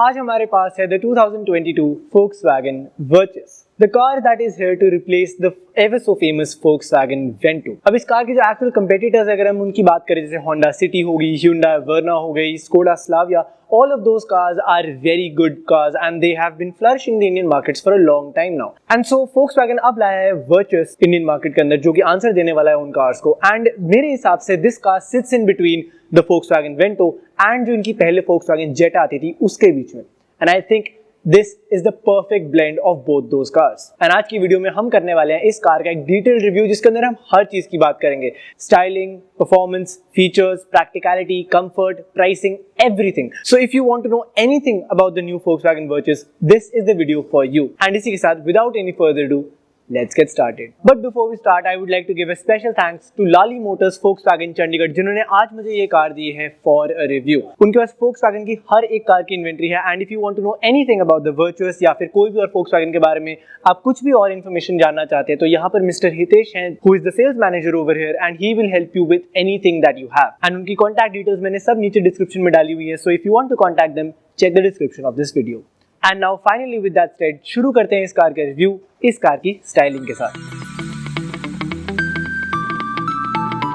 आज हमारे पास है the 2022 Volkswagen Virtus, the car that is here to replace the ever so famous Volkswagen Vento। अब इस car के जो एक्चुअल कंपेटिटर्स अगर हम उनकी बात करें, जैसे Honda City होगी, Hyundai Verna हो गई, Skoda Slavia, all of those cars are very good cars and they have been flourishing in the Indian markets for a long time now। And so Volkswagen अब लाया है Virtus Indian market के अंदर, जो कि answer देने वाला है उन कार्स को। एंड मेरे हिसाब से this car sits in between the Volkswagen Vento and जो इनकी पहले Volkswagen Jetta आती थी उसके बीच में। And I think this is the perfect blend of both those cars। And आज की वीडियो में हम करने वाले हैं इस कार का एक डिटेल रिव्यू, जिसके अंदर हम हर चीज की बात करेंगे। Styling, performance, features, practicality, comfort, pricing, everything। So if you want to know anything about the new Volkswagen Virtus, this is the video for you। And इसी के साथ without any further ado, let's get started। But before we start, I would like to give a special thanks to Lali Motors Volkswagen Chandigarh, जिन्होंने आज मुझे ये car दी है for a review। उनके पास Volkswagen की हर एक कार की इन्वेंट्री है। And if you want to know anything about the Virtus या फिर कोई भी और Volkswagen के बारे में आप कुछ भी और इन्फॉर्मेशन जानना चाहते हैं, तो यहाँ पर मिस्टर हितेश हैं, who is the sales manager over here, and he will help you with anything that you have। And उनकी कॉन्टैक्ट डिटेल्स मैंने सब नीचे डिस्क्रिप्शन में डाली हुई है। So if you want to contact them, check the description of this video। And now finally with that said, शुरू करते हैं इस कार का रिव्यू इस कार की स्टाइलिंग के साथ।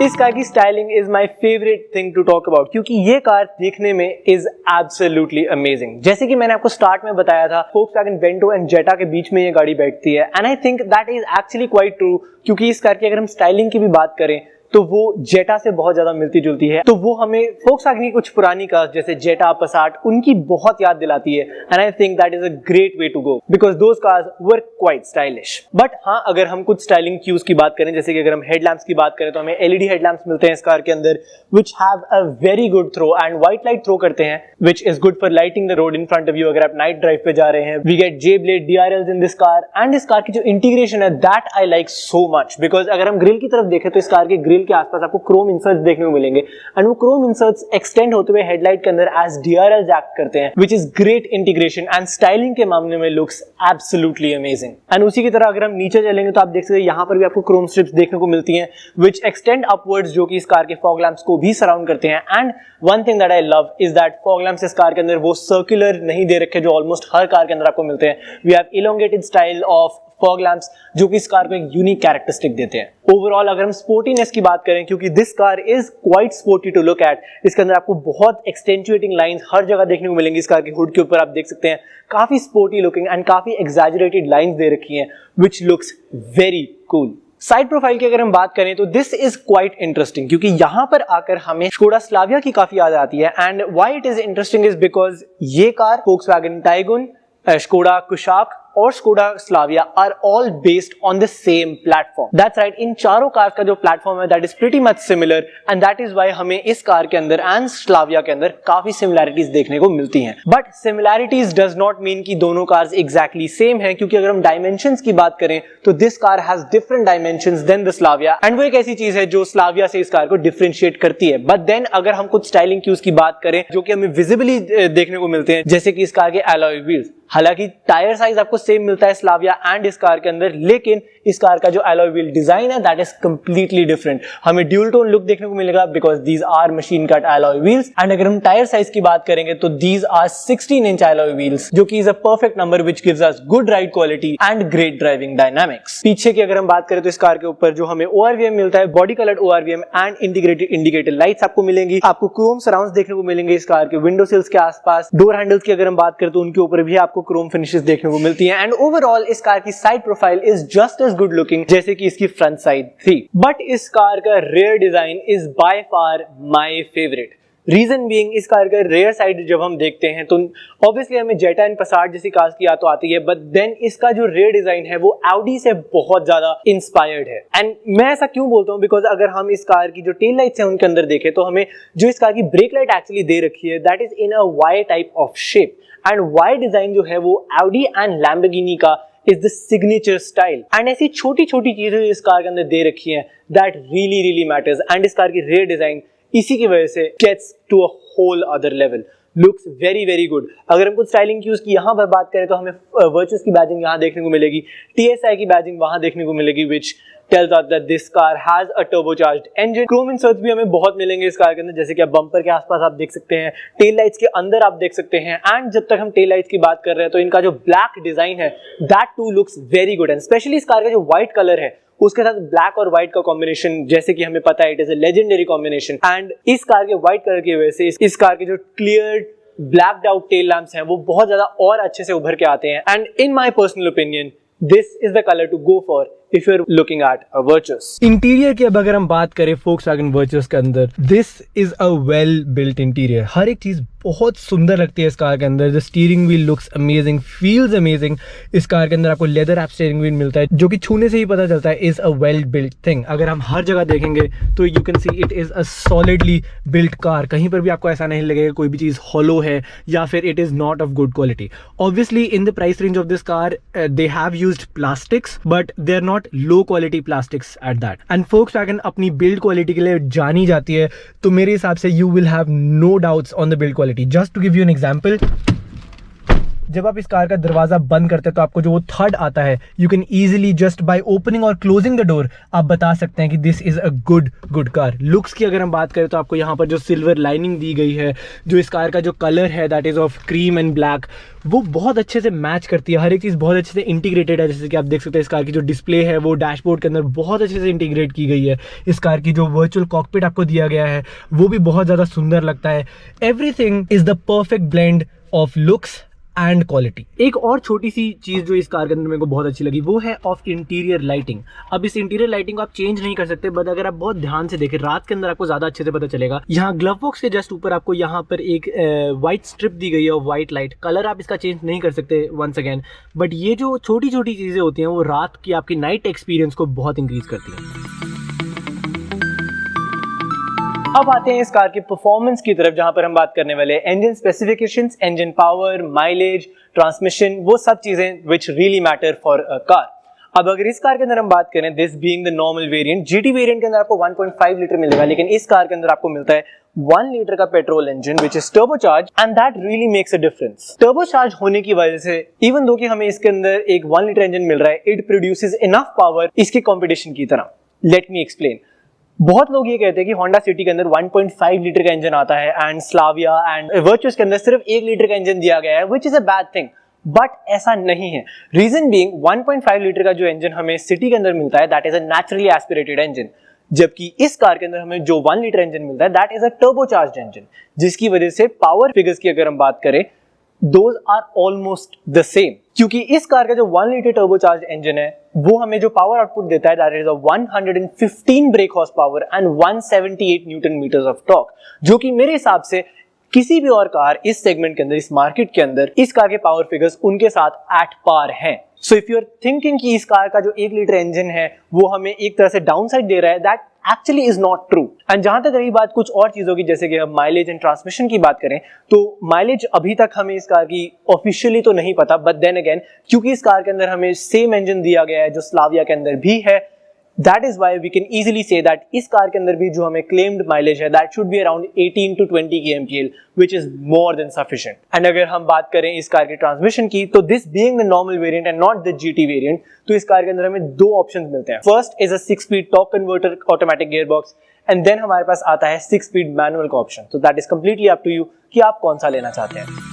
इस कार की styling is my favourite thing to talk about, क्योंकि ये कार देखने में इज एब्सोल्युटली अमेजिंग। जैसे कि मैंने आपको स्टार्ट में बताया था, Volkswagen Vento एंड Jetta के बीच में ये गाड़ी बैठती है। And I think that is actually quite true, क्योंकि इस कार की अगर हम स्टाइलिंग की भी बात करें तो वो Jetta से बहुत ज्यादा मिलती जुलती है। तो वो हमें Volkswagen की कुछ पुरानी कार्स जैसे Jetta, Passat, उनकी बहुत याद दिलाती है। And I think that is a great way to go, because those cars were quite stylish. But हाँ, अगर हम कुछ स्टाइलिंग क्यूज की बात करें, जैसे कि अगर हम हेडलैम्प्स की बात करें, तो हमें एलईडी हेडलैम्प्स मिलते हैं इस कार के अंदर, which have a very good throw and white light throw करते हैं, which is good for lighting the road in front of you अगर आप नाइट ड्राइव पे जा रहे हैं। We get J-Blade DRLs in this car, and इस car की जो इंटीग्रेशन है that I like so much, because अगर हम ग्रिल की तरफ देखें तो इस कार के ग्रिल के आसपास आपको क्रोम इंसर्ट्स देखने को मिलेंगे, एंड वो क्रोम इंसर्ट्स एक्सटेंड होते हुए हेडलाइट के अंदर एज DRLs एक्ट करते हैं, which is great integration and styling के मामले में लुक्स एब्सोल्युटली अमेजिंग। एंड उसी की तरह अगर हम नीचे चलेंगे तो आप देख सकते हैं यहाँ पर भी आपको क्रोम स्ट्रिप्स देखने को मिलती हैं, व्हिच एक्सटेंड अपवर्ड्स, जो कि इस कार के फॉग लैंप्स को भी सराउंड करते हैं। And one thing that I love is that fog lamps इस कार के अंदर वो सर्कुलर नहीं दे रखे जो ऑलमोस्ट हर कार के अंदर आपको मिलते हैं। We have elongated style of fog lamps, जो कि इस कार को एक यूनिक कैरेक्टरिस्टिक देते हैं। ओवरऑल अगर हम स्पोर्टीनेस की बात करें, क्योंकि this car is quite sporty to look at, इसके अंदर आपको बहुत एक्सटेंचुएटिंग लाइंस हर जगह देखने को मिलेंगी। इस कार के हुड के ऊपर आप देख सकते हैं काफी स्पोर्टी लुकिंग एंड काफी एग्जैजरेटेड लाइंस दे रखी हैं, which looks very cool. Side profile की अगर हम बात करें तो दिस इज क्वाइट इंटरेस्टिंग, क्योंकि यहां पर आकर हमें Skoda Slavia की काफी याद आती है। And why it is interesting is because ये car Volkswagen Taygun, Skoda Kushaq और Skoda Slavia are all based on the same platform। That's right, इन चारों कार का जो प्लेटफॉर्म है that is pretty much similar, and that is why हमें इस car के अंदर and Slavia के अंदर काफी similarities देखने को मिलती हैं। But similarities does not mean कि दोनों कार्स exactly same हैं, क्योंकि अगर हम dimensions की बात करें तो this car has different dimensions than the Slavia, and वो एक ऐसी चीज है जो Slavia से इस कार को differentiate करती है। But then अगर हम कुछ styling cues की बात करें जो कि हमें visibly देखने को मिलते हैं, जैसे कि इस कार के alloy wheels, हालांकि टायर साइज आपको सेम मिलता है स्लाविया एंड इस कार के अंदर, लेकिन इस कार का जो एलॉय व्हील डिजाइन है दैट इज कंप्लीटली डिफरेंट। हमें ड्यूल टोन लुक देखने को मिलेगा because these are machine cut alloy wheels. And अगर हम टायर साइज की बात करेंगे तो these are 16 inch alloy wheels, जो कि is a perfect number which gives us good ride quality and great driving dynamics. पीछे की अगर हम बात करें तो इस कार के ऊपर जो हमें ORVM मिलता है, body coloured ORVM and integrated indicator lights आपको मिलेंगी। आपको क्रोम सराउंड्स देखने को मिलेंगे इस कार के विंडो सिल्स के आसपास। डोर हैंडल्स की अगर हम बात करें तो उनके ऊपर भी आपको क्रोम फिनिशेस देखने को मिलती हैं। एंड ओवरऑल इस कार की side profile is just as good looking जैसे कि इसकी फ्रंट साइड थी। बट इस कार का rear design is by far my favourite. Reason being, इस कार का रेयर साइड जब हम देखते हैं तो ऑब्वियसली हमें Jetta एंड Passat जैसी कार्स की याद तो आती है, बट देन इसका जो रेयर डिजाइन है वो Audi से बहुत ज्यादा इंस्पायर्ड है। एंड मैं ऐसा क्यों बोलता हूँ, बिकॉज अगर हम इस कार की जो टेल लाइट्स है उनके अंदर देखें तो हमें जो इस कार की ब्रेक लाइट एक्चुअली दे रखी है that is in a Y type of shape, and Y design जो है वो Audi एंड Lamborghini का is the signature style. And ऐसी छोटी छोटी चीजें इस कार के अंदर दे रखी हैं that really really matters, and इस कार की रेयर डिजाइन इसी की वजह से gets to a whole other level. Looks very very good. अगर हम कुछ स्टाइलिंग क्यूज की यहाँ पर बात करें तो हमें वर्चुस की बैजिंग यहाँ देखने को मिलेगी, TSI की बैजिंग वहां देखने को मिलेगी, विच tells us that this car has a turbocharged engine. Chrome inserts भी हमें बहुत मिलेंगे इस कार के अंदर, जैसे कि आप बम्पर के आसपास आप देख सकते हैं, टेल लाइट्स के अंदर आप देख सकते हैं, एंड जब तक हम टेल लाइट्स की बात कर रहे हैं तो इनका जो ब्लैक डिजाइन है that too looks very good, and specially इस कार का जो व्हाइट कलर है उसके साथ ब्लैक और व्हाइट का कॉम्बिनेशन, जैसे कि हमें पता है it is a legendary combination, and इस कार के व्हाइट कलर की वजह से इस कार के जो clear blacked out tail lamps हैं वो बहुत ज्यादा और अच्छे से उभर के आते हैं, and in my personal opinion this is the colour to go for if you're looking at a Virtus. Interior की अब अगर हम बात करें Volkswagen Virtus के अंदर, this is a well built interior. हर एक चीज बहुत सुंदर लगती है इस कार के अंदर. The steering wheel looks amazing, feels amazing. इस कार के अंदर आपको लेदर रैप स्टीयरिंग व्हील मिलता है जो कि छूने से ही पता चलता है is a well built thing. अगर हम हर जगह देखेंगे तो you can see it is a solidly built car. कहीं पर भी आपको ऐसा नहीं लगेगा कोई भी चीज hollow है या फिर it is not of good quality. Obviously in the price range of this car they have used plastics but they are not low quality plastics at that, and Volkswagen अपनी बिल्ड क्वालिटी के लिए जानी जाती है, तो मेरे हिसाब से you will have no doubts on the build quality. Just to give you an example, जब आप इस कार का दरवाजा बंद करते हैं तो आपको जो वो थर्ड आता है, you can easily just by opening और क्लोजिंग द डोर आप बता सकते हैं कि this is a good car. Looks की अगर हम बात करें तो आपको यहाँ पर जो सिल्वर लाइनिंग दी गई है, जो इस कार का जो कलर है that is of cream and black, वो बहुत अच्छे से मैच करती है. हर एक चीज़ बहुत अच्छे से इंटीग्रेटेड है. जैसे कि आप देख सकते हैं इस कार की जो डिस्प्ले है वो डैशबोर्ड के अंदर बहुत अच्छे से इंटीग्रेट की गई है. इस कार की जो वर्चुअल कॉकपिट आपको दिया गया है वो भी बहुत ज़्यादा सुंदर लगता है. Everything is the perfect blend of looks and quality. एक और छोटी सी चीज जो इस कार के अंदर मेरे को बहुत अच्छी लगी वो है ऑफ इंटीरियर लाइटिंग. अब इस इंटीरियर लाइटिंग को आप चेंज नहीं कर सकते, बट अगर आप बहुत ध्यान से देखें रात के अंदर आपको ज्यादा अच्छे से पता चलेगा. यहाँ ग्लव बॉक्स के जस्ट ऊपर आपको यहाँ पर एक व्हाइट स्ट्रिप दी गई है और व्हाइट लाइट. कलर आप इसका चेंज नहीं कर सकते वंस अगेन, बट ये जो छोटी छोटी चीजें होती हैं वो रात की आपकी नाइट एक्सपीरियंस को बहुत इंक्रीज करती हैं. अब आते हैं इस कार की परफॉर्मेंस की तरफ, जहां पर हम बात करने वाले हैं engine specifications, engine power, mileage, transmission, वो सब चीजें which really matter for a car. अब अगर इस कार के अंदर हम बात करें, this being the normal variant, GT variant के अंदर आपको 1.5 लीटर मिलेगा, लेकिन इस कार के अंदर आपको मिलता है 1 लीटर का petrol engine which is turbocharge, and that really makes a difference. Turbocharge होने की वजह से इवन दो कि हमें इसके अंदर एक 1 लीटर इंजन मिल रहा है, इट प्रोड्यूसेस इनफ पावर इसके कंपटीशन की तरह. Let me explain. बहुत लोग ये कहते हैं कि Honda City के अंदर 1.5 लीटर का इंजन आता है एंड Slavia एंड Virtus के अंदर सिर्फ 1 लीटर का इंजन दिया गया है, which is a bad thing. But ऐसा नहीं है. रीजन बीइंग 1.5 लीटर का जो इंजन हमें सिटी के अंदर मिलता है that is a naturally aspirated engine, जबकि इस कार के अंदर हमें जो 1 लीटर इंजन मिलता है that is a turbocharged engine, जिसकी वजह से पावर फिगर्स की अगर हम बात करें those are almost the same. क्योंकि इस कार का जो 1 लीटर टर्बोचार्ज इंजन है वो हमें जो पावर आउटपुट देता है that is 115 brake horse power and 178 newton meters of torque, जो कि मेरे हिसाब से किसी भी और कार इस सेगमेंट के अंदर, इस मार्केट के अंदर, इस कार के पावर फिगर्स उनके साथ एट पार हैं. So if you are thinking कि इस कार का जो 1 लीटर इंजन है वो हमें एक तरह से डाउन साइड दे रहा है, that actually is not true. And जहां तक रही बात कुछ और चीजों की, जैसे कि हम माइलेज एंड ट्रांसमिशन की बात करें, तो माइलेज अभी तक हमें इस कार की ऑफिशियली तो नहीं पता, बट देन अगेन क्योंकि इस कार के अंदर हमें सेम इंजन दिया गया है जो स्लाविया के अंदर भी है, that is why we can easily से दैट इस कार के अंदर भी जो हमें क्लेम्ड माइलेज है that should be around 18 to 20 kmpl, which is more than sufficient. And अगर हम बात करें इस कार के ट्रांसमिशन की, तो this being the normal variant and not the GT variant, तो इस कार के अंदर हमें 2 ऑप्शंस मिलते हैं. First is a 6-speed torque converter automatic gearbox, and then हमारे पास आता है 6-speed मैनुअल का ऑप्शन. तो that is completely up to you कि आप कौन सा लेना चाहते हैं.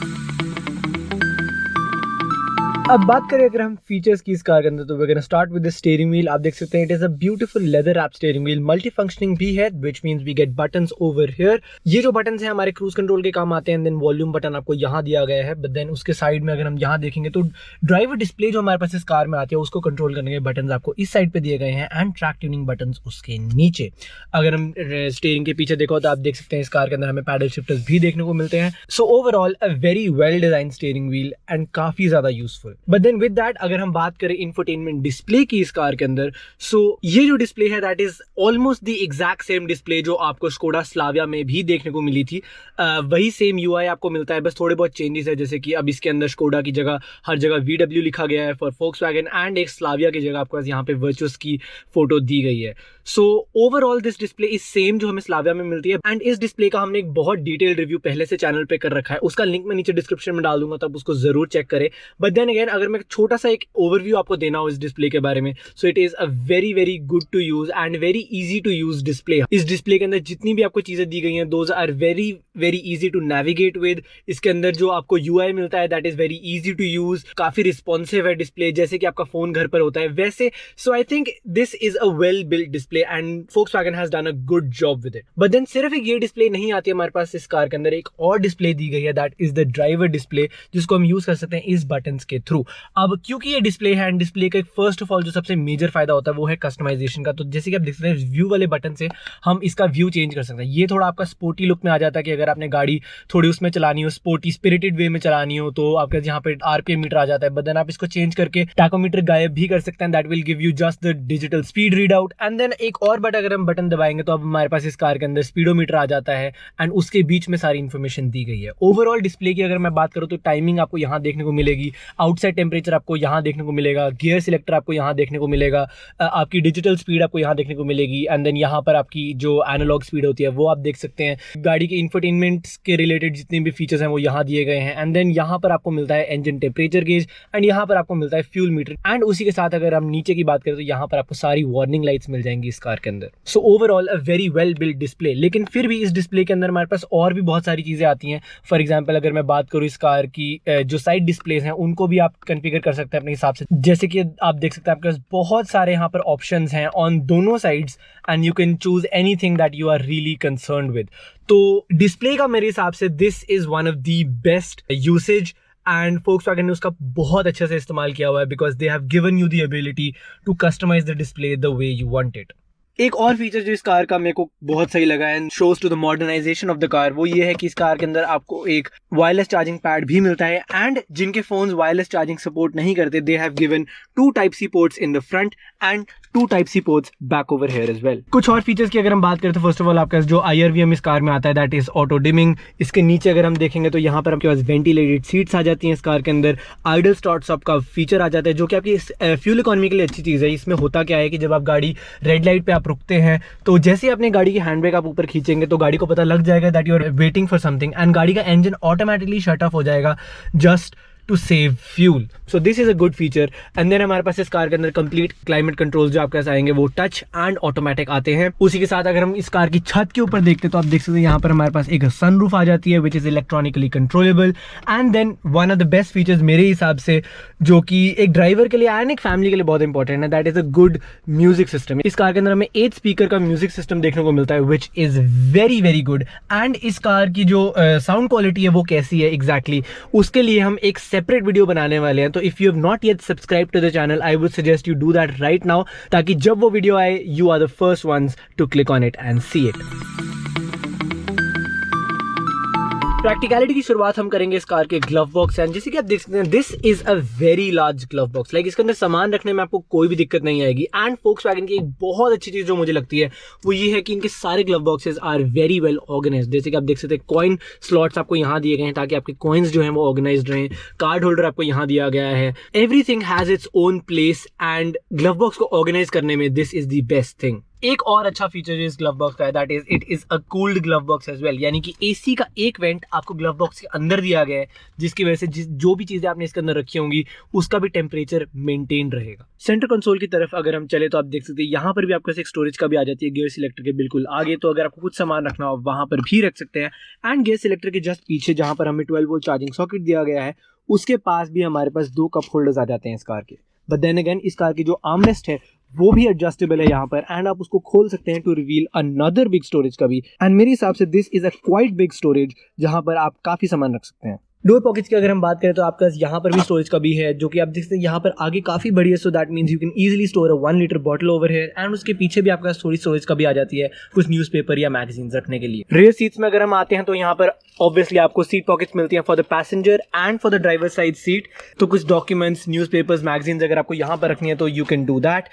अब बात करें अगर हम फीचर्स की इस कार के अंदर, तो we can start with the steering wheel. आप देख सकते हैं it is a beautiful leather wrap steering wheel. Multi functioning भी है, which means we get buttons over here. ये जो बटन्स हैं हमारे क्रूज कंट्रोल के काम आते हैं. देन वॉल्यूम बटन आपको यहाँ दिया गया है, बट देन उसके साइड में अगर हम यहाँ देखेंगे तो ड्राइवर डिस्प्ले जो हमारे पास इस कार में आती है उसको कंट्रोल करने के बटन आपको इस साइड पे दिए गए हैं, एंड ट्रैक ट्यूनिंग बटन उसके नीचे. अगर हम स्टीयरिंग के पीछे देखो तो आप देख सकते हैं इस कार के अंदर हमें पैडल शिफ्टर्स भी देखने को मिलते हैं. So overall a very well design steering wheel and काफी ज्यादा useful. But then with that अगर हम बात करें इंफोटेनमेंट डिस्प्ले की इस कार के अंदर, सो ये जो डिस्प्ले है that is almost the exact same display जो आपको स्कोडा स्लाविया में भी देखने को मिली थी. वही सेम यूआई आपको मिलता है, बस थोड़े बहुत चेंजेस है, जैसे कि अब इसके अंदर स्कोडा की जगह हर जगह VW लिखा गया है फॉर Volkswagen, एंड एक स्लाविया की जगह आपको यहाँ पे वर्चुअस की फोटो दी गई है. So overall this display is same जो हमें स्लाविया में मिलती है, एंड इस डिस्प्ले का हमने एक बहुत डिटेल्ड रिव्यू पहले से चैनल पे कर रखा है, उसका लिंक मैं नीचे डिस्क्रिप्शन में डाल दूंगा, तब उसको जरूर चेक करें। बट देन अगेन अगर मैं छोटा सा एक ओवरव्यू आपको देना हो इस डिस्प्ले के बारे में, so it is a very very good to use and very easy to use display. इस डिस्प्ले के अंदर जितनी भी आपको चीजें दी गई हैं those are very very easy to navigate with. इसके अंदर जो आपको यूआई मिलता है that is very easy to use, काफी रिस्पॉन्सिव है डिस्प्ले, जैसे कि आपका फोन घर पर होता है वैसे। So I think this is a well built display and Volkswagen has done a good job with it. But then सिर्फ एक ये डिस्प्ले नहीं आती है हमारे पास, इस कार के अंदर एक और डिस्प्ले दी गई है that is the driver display, जिसको हम यूज कर सकते हैं इस बटन्स के थ्रू। अब क्योंकि ये डिस्प्ले है एंड डिस्प्ले का फर्स्ट ऑफ ऑल जो सबसे मेजर फायदा होता है वो है कस्टमाइजेशन का। तो जैसे कि आप देख सकते हैं व्यू वाले बटन से हम इसका व्यू चेंज कर सकते हैं। ये थोड़ा आपका स्पोर्टी लुक में आ जाता है कि अगर आपने गाड़ी थोड़ी उसमें चलानी हो, स्पोर्टी स्पिरिटेड वे में चलानी हो, तो आपका यहाँ पे आरपीएम मीटर आ जाता है। बट देन आप इसको चेंज करके टैकोमीटर गायब भी कर सकते हैं, that will give you just the digital speed read out. And then एक और बट अगर हम बटन दबाएंगे तो अब हमारे पास इस कार के अंदर स्पीडोमीटर आ जाता है एंड उसके बीच में सारी इन्फॉर्मेशन दी गई है। ओवरऑल डिस्प्ले की अगर मैं बात करूं तो टाइमिंग आपको यहाँ देखने को मिलेगी, आउटसाइड टेम्परेचर आपको यहाँ देखने को मिलेगा, गियर सिलेक्टर आपको यहाँ देखने को मिलेगा, आपकी डिजिटल स्पीड आपको यहाँ देखने को मिलेगी, एंड देन यहाँ पर आपकी जो एनालॉग स्पीड होती है वो आप देख सकते हैं। गाड़ी के इंफोटेनमेंट के रिलेटेड जितने भी फीचर्स हैं वो यहाँ दिए गए हैं। एंड देन यहाँ पर आपको मिलता है इंजन टेम्परेचर गेज एंड यहाँ पर आपको मिलता है फ्यूल मीटर, एंड उसी के साथ अगर हम नीचे की बात करें तो यहाँ पर आपको सारी वार्निंग लाइट्स मिल जाएंगी इस कार के अंदर। सो overall a very well built display. लेकिन फिर भी इस डिस्प्ले के अंदर हमारे पास और भी बहुत सारी चीजें आती हैं। फॉर एग्जांपल अगर मैं बात करूं इस कार की जो साइड डिस्प्लेज हैं उनको भी आप कॉन्फ़िगर कर सकते हैं अपने हिसाब से। जैसे कि आप देख सकते हैं आपके पास बहुत सारे यहाँ पर ऑप्शंस हैं ऑन दोनों sides and you can choose anything that you are really concerned with. तो डिस्प्ले का मेरे हिसाब से this is one of the best usage and Volkswagen ने उसका बहुत अच्छे से इस्तेमाल किया हुआ है because they have given you the ability to customise the display the way you want it. एक और फीचर जो इस कार का मेरे को बहुत सही लगा and shows to the modernisation of the car वो ये है कि इस कार के अंदर आपको एक वायरलेस चार्जिंग पैड भी मिलता है, एंड जिनके फोन्स वायरलेस चार्जिंग सपोर्ट नहीं करते they have given 2 Type-C ports in the front and 2 Type-C ports back over here as well. कुछ और फीचर्स की अगर हम बात करें तो फर्स्ट ऑफ ऑल आपका जो IRVM इस कार में आता है दैट इज ऑटो डिमिंग। इसके नीचे अगर हम देखेंगे तो यहाँ पर आपके पास वेंटिलेटेड सीट्स आ जाती हैं इस कार के अंदर। आइडल स्टार्ट स्टॉप का फीचर आ जाता है जो कि आपकी फ्यूल इकोनॉमी के लिए अच्छी चीज़ है। इसमें होता क्या है कि जब आप गाड़ी रेड लाइट पे आप रुकते हैं तो जैसे ही अपने गाड़ी की हैंड ब्रेक आप ऊपर खींचेंगे तो गाड़ी को पता लग जाएगा that you are waiting for something and गाड़ी का इंजन ऑटोमेटिकली शट ऑफ हो जाएगा just to save fuel. So this is a good feature. And then हमारे पास इस कार के अंदर कंप्लीट क्लाइमेट कंट्रोल जो आपके पास आएंगे वो टच एंड ऑटोमेटिक आते हैं। उसी के साथ अगर हम इस कार की छत के ऊपर देखते हैं तो आप देख सकते हैं यहाँ पर हमारे पास एक सनरूफ आ जाती है which is electronically controllable. And then one of the best features मेरे हिसाब से जो कि एक ड्राइवर के लिए एंड एक फैमिली के लिए बहुत इंपॉर्टेंट है that is a good music system. इस कार के अंदर हमें 8 स्पीकर का म्यूजिक सिस्टम देखने को मिलता है which is very very good. And इस कार की जो साउंड क्वालिटी है वो कैसी है एग्जैक्टली उसके लिए हम एक सेपरेट वीडियो बनाने वाले हैं। तो if you have not yet subscribe to the channel I would suggest you do that right now ताकि जब वो वीडियो आए you are the first ones to click on it and see it. Practicality की शुरुआत हम करेंगे इस car के ग्लव बॉक्स से। जैसे कि आप देख सकते हैं this is a very large glove box. Like इसके अंदर सामान रखने में आपको कोई भी दिक्कत नहीं आएगी। एंड Volkswagen की एक बहुत अच्छी चीज जो मुझे लगती है वो ये है कि इनके सारे glove boxes are very well organised. जैसे कि आप देख सकते हैं कॉइन स्लॉट्स आपको यहाँ दिए गए हैं ताकि आपके कॉइन्स जो हैं वो ऑर्गेनाइज्ड रहें। कार्ड होल्डर आपको यहाँ दिया गया है। Everything has its own place and glove box को ऑर्गेनाइज करने में this is the best thing. एक और अच्छा फीचर जो इस ग्लव बॉक्स का है that is it is a cooled glove box as well. यानी कि एसी का एक वेंट आपको ग्लव बॉक्स के अंदर दिया गया है जिसकी वजह से जो भी चीजें आपने इसके अंदर रखी होंगी उसका भी टेम्परेचर मेंटेन रहेगा। सेंटर कंसोल की तरफ अगर हम चले तो आप देख सकते हैं यहाँ पर भी आपके पास एक स्टोरेज का भी आ जाती है गियर सिलेक्टर के बिल्कुल आगे। तो अगर आपको कुछ सामान रखना हो वहां पर भी रख सकते हैं। एंड गियर सिलेक्टर के जस्ट पीछे जहां पर हमें 12 वोल्ट चार्जिंग सॉकेट दिया गया है उसके पास भी हमारे पास 2 कप होल्डर्स आ जाते हैं इस कार के। बट देन अगेन इस कार की जो आर्मरेस्ट है वो भी एडजस्टेबल है यहाँ पर एंड आप उसको खोल सकते हैं to reveal another big storage का भी। एंड मेरे हिसाब से this is a quite big storage जहाँ पर आप काफी सामान रख सकते हैं। डोर पॉकेट्स की अगर हम बात करें तो आपका यहाँ पर भी स्टोरेज का भी है जो कि आप देख सकते हैं यहाँ पर आगे काफी बड़ी है। So that means you can easily store a 1 litre bottle over here. And उसके पीछे भी आपका थोड़ी स्टोरेज का भी आ जाती है कुछ न्यूज़पेपर या मैगजीन्स रखने के लिए। रेयर सीट्स में अगर हम आते हैं तो यहाँ पर ऑब्वियसली आपको सीट पॉकेट्स मिलती हैं for the passenger and for the driver side seat. तो कुछ डॉक्यूमेंट्स न्यूज़पेपर्स मैगजीन्स अगर आपको यहाँ पर रखनी है तो you can do that.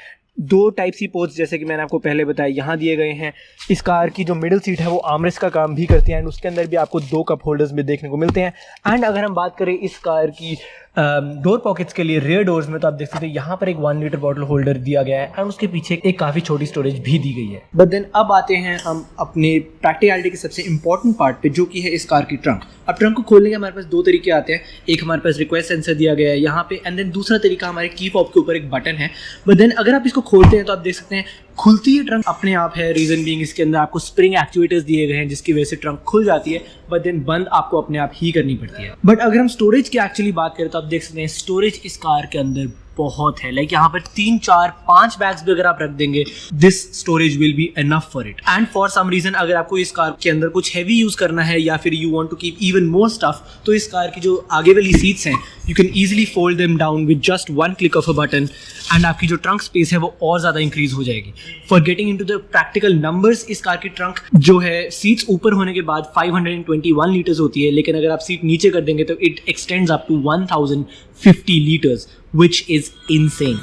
2 Type-C ports जैसे कि मैंने आपको पहले बताया यहाँ दिए गए हैं। इस कार की जो मिडिल सीट है वो आर्मरेस्ट का काम भी करती है एंड उसके अंदर भी आपको 2 कप होल्डर्स भी देखने को मिलते हैं। एंड अगर हम बात करें इस कार की डोर पॉकेट्स के लिए रियर डोर्स में तो आप देख सकते हैं यहाँ पर एक 1 लीटर बॉटल होल्डर दिया गया है एंड उसके पीछे एक काफ़ी छोटी स्टोरेज भी दी गई है। बट देन अब आते हैं हम अपने प्रैक्टिकलिटी के सबसे इंपॉर्टेंट पार्ट पे, जो कि है इस कार की ट्रंक। अब ट्रंक को खोलने के हमारे पास दो तरीके आते हैं। एक हमारे पास रिक्वेस्ट सेंसर दिया गया है यहाँ पे, एंड देन दूसरा तरीका हमारे की फॉब के ऊपर एक बटन है। बट देन अगर आप इसको खोलते हैं तो आप देख सकते हैं खुलती है ट्रंक अपने आप है। रीजन बीइंग इसके अंदर आपको स्प्रिंग एक्चुएटर्स दिए गए हैं जिसकी वजह से ट्रंक खुल जाती है, बट देन बंद आपको अपने आप ही करनी पड़ती है। बट अगर हम स्टोरेज की एक्चुअली बात करें तो आप देख सकते हैं स्टोरेज इस कार के अंदर बहुत है। लाइक यहाँ पर 3, 4, 5 बैग्स भी अगर आप रख देंगे, this storage will be enough for it. And for some reason अगर आपको इस कार के अंदर कुछ हैवी यूज करना है या फिर you want to keep even more stuff, तो इस कार की जो आगे वाली सीट्स हैं you can easily fold them down with just 1 click of a button and आपकी जो ट्रंक स्पेस है वो और ज्यादा इंक्रीज हो जाएगी। For getting into the practical numbers, इस कार की ट्रंक जो है सीट्स ऊपर होने के बाद 521 लीटर्स होती है, लेकिन अगर आप सीट नीचे कर देंगे तो it extends up to 1050 litres, which is insane.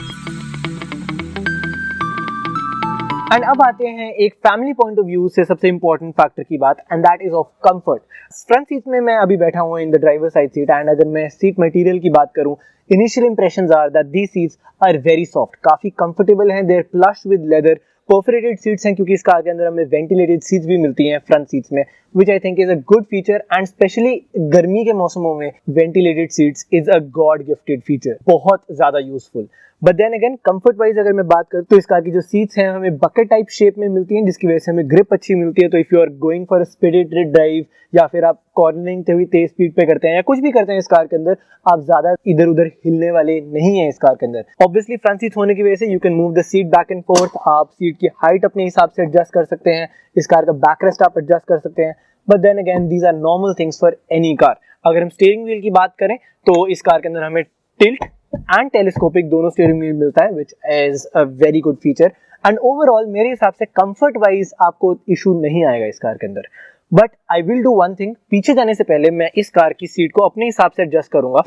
एंड अब आते हैं एक फैमिली पॉइंट ऑफ व्यू से सबसे इंपॉर्टेंट फैक्टर की बात, and that is of comfort. Front seat में मैं अभी बैठा हूँ in the driver side seat, and अगर मैं सीट मटेरियल की बात करूँ, initial impressions are that these seats are very soft, काफी कंफर्टेबल हैं। They are plush with leather, perforated seats हैं क्योंकि इस कार के अंदर हमें वेंटिलेटेड सीट्स भी मिलती हैं फ्रंट सीट्स में, which I think is a good feature. And specially गर्मी के मौसमों में ventilated seats is a god gifted feature, बहुत ज्यादा useful. But then again comfort wise अगर मैं बात करूँ तो इस कार की जो सीट्स हैं हमें बकेट टाइप शेप में मिलती हैं, जिसकी वजह से हमें ग्रिप अच्छी मिलती है। तो if you are going for speeded drive या फिर आप कॉर्नरिंग हुई तेज स्पीड पे करते हैं या कुछ भी करते हैं इस कार के अंदर, आप ज्यादा इधर उधर हिलने वाले नहीं है इस कार के अंदर। ऑब्वियसली फ्रंट सीट होने की वजह से you can move the seat back and fourth, आप सीट की हाइट अपने हिसाब से एडजस्ट कर सकते हैं, इस कार का बैक रेस्ट आप एडजस्ट कर सकते हैं। But then again these are normal things for any car. अगर हम स्टीयरिंग व्हील की बात करें तो इस कार के अंदर हमें टिल्ट एंड टेलीस्कोपिक दोनों स्टीयरिंग व्हील मिलता है, which is a very good feature. And overall मेरे हिसाब से कंफर्ट वाइज आपको इशू नहीं आएगा इस कार के अंदर। But I will do one thing, पीछे जाने से पहले मैं इस कार की सीट को अपने हिसाब से एडजस्ट करूंगा,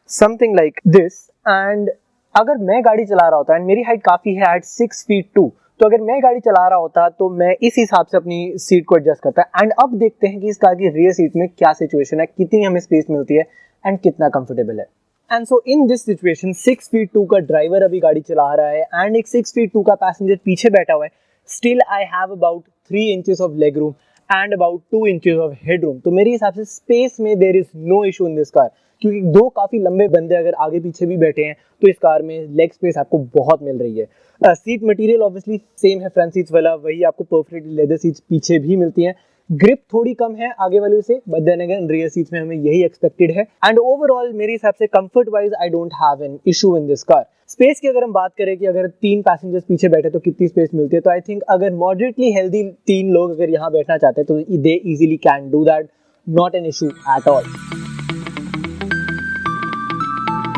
समथिंग लाइक दिस। एंड अगर मैं गाड़ी चला रहा होता, एंड मेरी हाइट काफी है एट 6 फीट 2, तो अगर मैं गाड़ी चला रहा होता तो मैं इस हिसाब से अपनी सीट को एडजस्ट करता। एंड अब देखते हैं कि इस कार की रियर सीट में क्या सिचुएशन है, कितनी हमें स्पेस मिलती है एंड कितना कंफर्टेबल है। And so in this situation 6 feet 2 का ड्राइवर अभी गाड़ी चला रहा है एंड एक 6 फीट 2 का पैसेंजर पीछे बैठा हुआ है। Still I have about 3 inches of leg room and about 2 inches of head room. तो मेरे हिसाब से स्पेस में there is no issue in this car, क्योंकि दो काफी लंबे बंदे अगर आगे पीछे भी बैठे हैं तो इस कार में लेग स्पेस आपको बहुत मिल रही है। सीट मटेरियल ऑब्वियसली सेम है फ्रंट सीट्स वाला, वही आपको परफेक्ट लेदर सीट्स पीछे भी मिलती हैं। ग्रिप थोड़ी कम है आगे वाले से, but then again rear seats में हमें यही एक्सपेक्टेड है। एंड ओवरऑल मेरे हिसाब से comfort wise I don't have an issue in this car. Space की अगर हम बात करें कि अगर 3 पैसेंजर्स पीछे बैठे तो कितनी स्पेस मिलती है, तो आई थिंक अगर मॉडरेटली हेल्दी 3 लोग अगर यहाँ बैठना चाहते हैं तो they easily can do that, not an issue at all.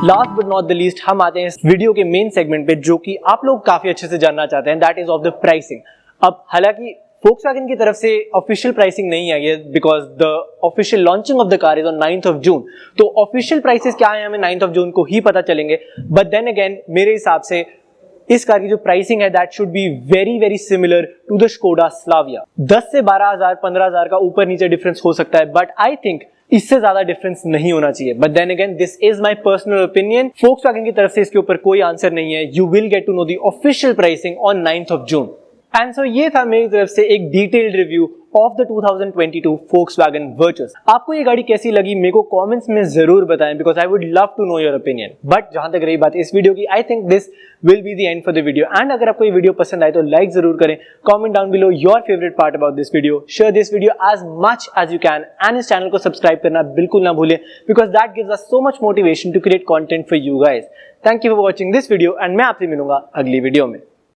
Last but not the least हम आते हैं इस वीडियो के मेन सेगमेंट पे, जो कि आप लोग काफी अच्छे से जानना चाहते हैं, that is of the pricing. अब हालांकि Volkswagen की तरफ से ऑफिशियल प्राइसिंग नहीं आई है because the official launching of the car is on 9th of June। तो ऑफिशियल प्राइसेस क्या है हमें 9th of June को ही पता चलेंगे। बट देन अगेन मेरे हिसाब से इस कार की जो प्राइसिंग है that should be very very similar to the Skoda Slavia। 10 से 12,000 15,000 का ऊपर नीचे डिफरेंस हो सकता है, बट आई थिंक इससे ज्यादा डिफरेंस नहीं होना चाहिए। But then again this is my personal opinion. Volkswagen की तरफ से इसके ऊपर कोई आंसर नहीं है। You will get to know the official pricing on 9th of June। And so ये था मेरी तरफ से एक detailed review of the 2022 Volkswagen Virtus। आपको ये गाड़ी कैसी लगी मेरे को कमेंट्स में जरूर बताएं, because I would love to know your opinion. बट जहां तक रही बात इस वीडियो की, I think this will be the end for the video. And अगर आपको ये वीडियो पसंद आए तो लाइक जरूर करें, comment down below your favourite part about this video, share this video as much as you can, and इस channel को सब्सक्राइब करना बिल्कुल ना भूलें, because that gives us so much motivation to create content for you guys. Thank you for watching this video and मैं आपसे मिलूंगा अगली वीडियो में।